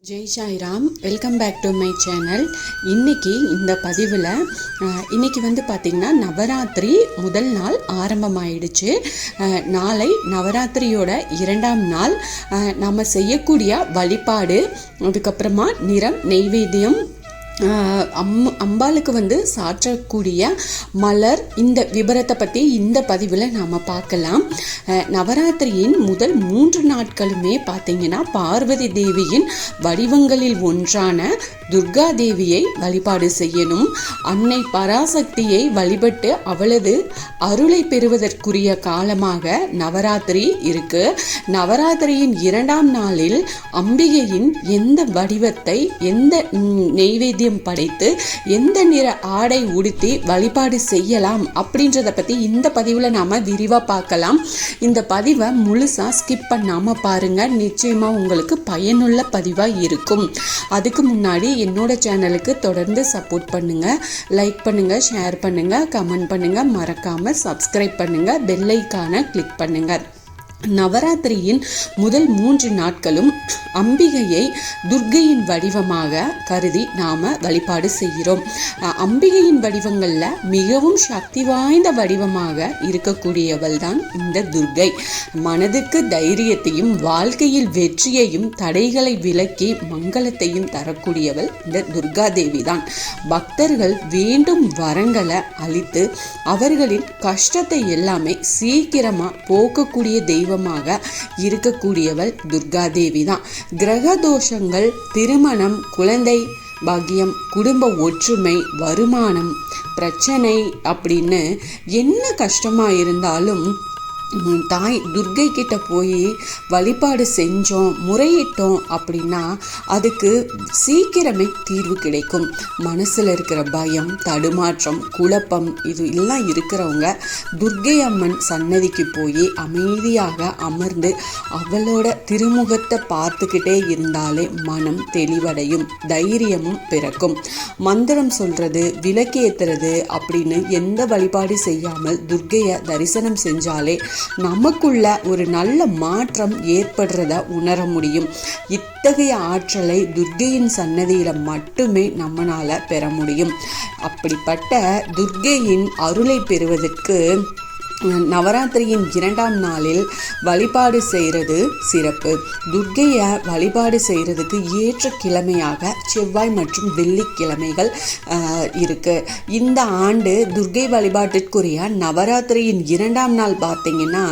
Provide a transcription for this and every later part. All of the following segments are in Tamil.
Jai Sairam, welcome back to my channel. இன்றைக்கி இந்த பதிவில் இன்றைக்கி பார்த்திங்கன்னா நவராத்திரி முதல் நாள் ஆரம்பமாயிடுச்சு. நாளை நவராத்திரியோட 2ஆம் நாள். நம்ம செய்யக்கூடிய வழிபாடு, அதுக்கப்புறமா நிறம், நெய்வேத்தியம், அம்பாளுக்கு சாற்றக்கூடிய மலர், இந்த விபரத்தை பற்றி இந்த பதிவில் நாம் பார்க்கலாம். நவராத்திரியின் முதல் 3 நாட்களுமே பார்த்திங்கன்னா பார்வதி தேவியின் வடிவங்களில் ஒன்றான துர்கா தேவியை வழிபாடு செய்யணும். அன்னை பராசக்தியை வழிபட்டு அவளது அருளை பெறுவதற்குரிய காலமாக நவராத்திரி இருக்கு. நவராத்திரியின் 2ஆம் நாளில் அம்பிகையின் எந்த வடிவத்தை, எந்த நெய்வேத்தியம் படைத்து, எந்த நிற ஆடை உடுத்தி வழிபாடு செய்யலாம் அப்படின்றத பற்றி இந்த பதிவில் நாம் விரிவாக பார்க்கலாம். இந்த பதிவை முழுசாக ஸ்கிப் பண்ணாமல் பாருங்கள், நிச்சயமாக உங்களுக்கு பயனுள்ள பதிவாக இருக்கும். அதுக்கு முன்னாடி என்னோட சேனலுக்கு தொடர்ந்து சப்போர்ட் பண்ணுங்கள், லைக் பண்ணுங்கள், ஷேர் பண்ணுங்கள், கமெண்ட் பண்ணுங்கள், மறக்காமல் சப்ஸ்கிரைப் பண்ணுங்கள், பெல் ஐகானை கிளிக் பண்ணுங்கள். நவராத்திரியின் முதல் 3 நாட்களும் அம்பிகையை துர்க்கையின் வடிவமாக கருதி நாம் வழிபாடு செய்கிறோம். அம்பிகையின் வடிவங்களில் மிகவும் சக்தி வாய்ந்த வடிவமாக இருக்கக்கூடியவள் தான் இந்த துர்க்கை. மனதுக்கு தைரியத்தையும் வாழ்க்கையில் வெற்றியையும் தடைகளை விலக்கி மங்களத்தையும் தரக்கூடியவள் இந்த துர்கா தேவி தான். பக்தர்கள் வேண்டும் வரங்களை அளித்து அவர்களின் கஷ்டத்தை எல்லாமே சீக்கிரமாக போக்கக்கூடிய தெய்வமாக இருக்கக்கூடியவள் துர்கா தேவி தான். கிரக தோஷங்கள், திருமணம், குழந்தை பாக்கியம், குடும்ப ஒற்றுமை, வருமானம், பிரச்சனை அப்படின்னு என்ன கஷ்டமா இருந்தாலும் தாய் துர்க்கை கிட்ட போய் வழிபாடு செஞ்சோம், முறையிட்டோம் அப்படின்னா அதுக்கு சீக்கிரமே தீர்வு கிடைக்கும். மனசில் இருக்கிற பயம், தடுமாற்றம், குழப்பம் இது எல்லாம் இருக்கிறவங்க துர்க்கை அம்மன் சன்னதிக்கு போய் அமைதியாக அமர்ந்து அவளோட திருமுகத்தை பார்த்துக்கிட்டே இருந்தாலே மனம் தெளிவடையும், தைரியமும் பிறக்கும். மந்திரம் சொல்றது, விளக்கேத்துறது அப்படின்னு எந்த வழிபாடு செய்யாமல் துர்க்கையை தரிசனம் செஞ்சாலே நமக்குள்ள ஒரு நல்ல மாற்றம் ஏற்படுறத உணர முடியும். இத்தகைய ஆற்றலை துர்க்கையின் சன்னதியில மட்டுமே நம்மளால பெற முடியும். அப்படிப்பட்ட துர்க்கையின் அருளை பெறுவதற்கு நவராத்திரியின் 2ஆம் நாளில் வழிபாடு செய்கிறது சிறப்பு. துர்க்கையை வழிபாடு செய்கிறதுக்கு ஏற்ற கிழமையாக செவ்வாய் மற்றும் வெள்ளிக்கிழமைகள் இருக்கு. இந்த ஆண்டு துர்க்கை வழிபாட்டிற்குரிய நவராத்திரியின் 2ஆம் நாள் பார்த்தீங்கன்னா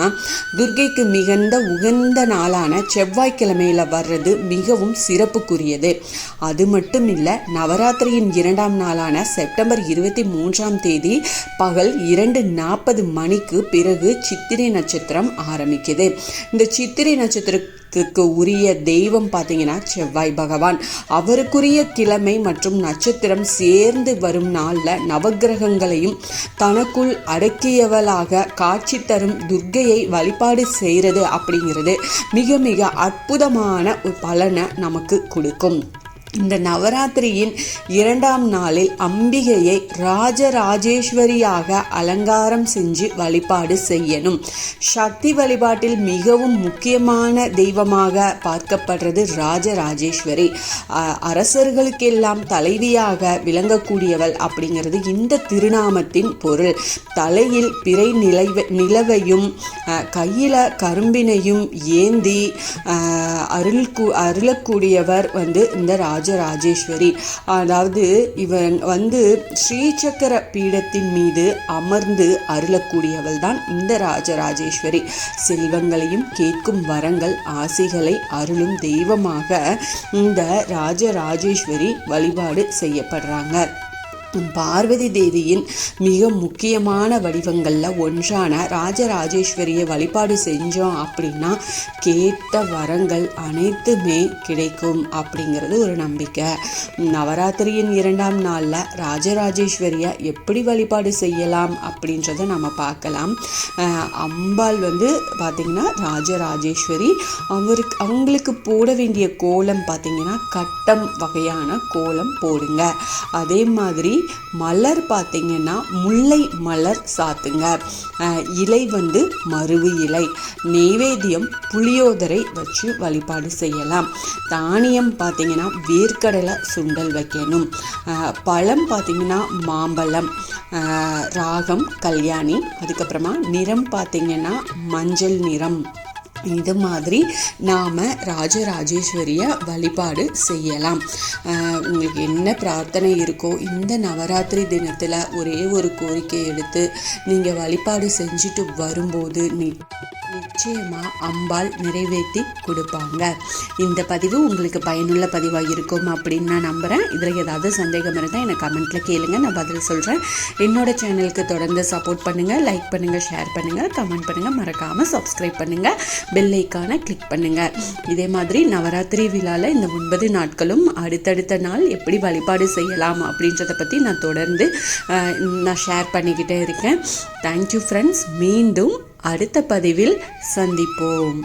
துர்க்கைக்கு மிகுந்த உகந்த நாளான செவ்வாய்க்கிழமையில் வர்றது மிகவும் சிறப்புக்குரியது. அது மட்டும் இல்லை, நவராத்திரியின் 2ஆம் நாளான செப்டம்பர் 23ஆம் தேதி பகல் 2:40 மணிக்கு பிறகு சித்திரை நட்சத்திரம் ஆரம்பிக்குது. இந்த சித்திரை நட்சத்திரத்துக்கு உரிய தெய்வம் பார்த்தீங்கன்னா செவ்வாய் பகவான். அவருக்குரிய கிழமை மற்றும் நட்சத்திரம் சேர்ந்து வரும் நாளில் நவகிரகங்களையும் தனக்குள் அடக்கியவளாக காட்சி தரும் துர்க்கையை வழிபாடு செய்கிறது அப்படிங்கிறது மிக மிக அற்புதமான ஒரு பலனை நமக்கு கொடுக்கும். இந்த நவராத்திரியின் 2ஆம் நாளில் அம்பிகையை ராஜராஜேஸ்வரியாக அலங்காரம் செஞ்சு வழிபாடு செய்யணும். சக்தி வழிபாட்டில் மிகவும் முக்கியமான தெய்வமாக பார்க்கப்படுறது ராஜராஜேஸ்வரி. அரசர்களுக்கெல்லாம் தலைவியாக விளங்கக்கூடியவள் அப்படிங்கிறது இந்த திருநாமத்தின் பொருள். தலையில் பிறை நிலவையும் கையில் கரும்பினையும் ஏந்தி அருளக்கூடியவர் இந்த ராஜராஜேஸ்வரி. அதாவது இவன் ஸ்ரீசக்கர பீடத்தின் மீது அமர்ந்து அருளக்கூடியவள் தான் இந்த ராஜராஜேஸ்வரி. செல்வங்களையும் கேட்கும் வரங்கள், ஆசைகளை அருளும் தெய்வமாக இந்த ராஜராஜேஸ்வரி வழிபாடு செய்யப்படுறாங்க. பார்வதி தேவியின் மிக முக்கியமான வடிவங்களில் ஒன்றான ராஜராஜேஸ்வரியை வழிபாடு செஞ்சோம் அப்படின்னா கேட்ட வரங்கள் அனைத்துமே கிடைக்கும் அப்படிங்கிறது ஒரு நம்பிக்கை. நவராத்திரியின் 2ஆம் நாளில் ராஜராஜேஸ்வரியை எப்படி வழிபாடு செய்யலாம் அப்படின்றத நம்ம பார்க்கலாம். அம்பாள் பார்த்திங்கன்னா ராஜராஜேஸ்வரி. அவங்களுக்கு போட வேண்டிய கோலம் பார்த்திங்கன்னா கட்டம் வகையான கோலம் போடுங்க. அதே மாதிரி மலர் பார்த்திங்கன்னா முல்லை மலர் சாத்துங்க. இலை வந்து மருவு இலை. நெய்வேத்தியம் புளியோதரை வச்சு வழிபாடு செய்யலாம். தானியம் பார்த்திங்கன்னா வேர்க்கடலை சுண்டல் வைக்கணும். பழம் பார்த்திங்கன்னா மாம்பழம். ராகம் கல்யாணி. அதுக்கப்புறமா நிறம் பார்த்திங்கன்னா மஞ்சள் நிறம். இது மாதிரி நாம் ராஜராஜேஸ்வரியை வழிபாடு செய்யலாம். உங்களுக்கு என்ன பிரார்த்தனை இருக்கோ இந்த நவராத்திரி தினத்தில் ஒரே ஒரு கோரிக்கை எடுத்து நீங்கள் வழிபாடு செஞ்சுட்டு வரும்போது நிச்சயமாக அம்பாள் நிறைவேற்றி கொடுப்பாங்க. இந்த பதிவு உங்களுக்கு பயனுள்ள பதிவாக இருக்கும் அப்படின்னு நான் நம்புகிறேன். இதில் ஏதாவது சந்தேகம் இருந்தால் எனக்கு கமெண்ட்டில் கேளுங்க, நான் பதில் சொல்கிறேன். என்னோட சேனலுக்கு தொடர்ந்து சப்போர்ட் பண்ணுங்கள், லைக் பண்ணுங்கள், ஷேர் பண்ணுங்கள், கமெண்ட் பண்ணுங்கள், மறக்காமல் சப்ஸ்கிரைப் பண்ணுங்கள், பெல் ஐக்கானை கிளிக் பண்ணுங்கள். இதே மாதிரி நவராத்திரி விழாவில் இந்த 9 நாட்களும் அடுத்தடுத்த நாள் எப்படி வழிபாடு செய்யலாம் அப்படின்றத பற்றி நான் தொடர்ந்து நான் ஷேர் பண்ணிக்கிட்டே இருக்கேன். Thank you friends. மீண்டும் அடுத்த பதிவில் சந்திப்போம்.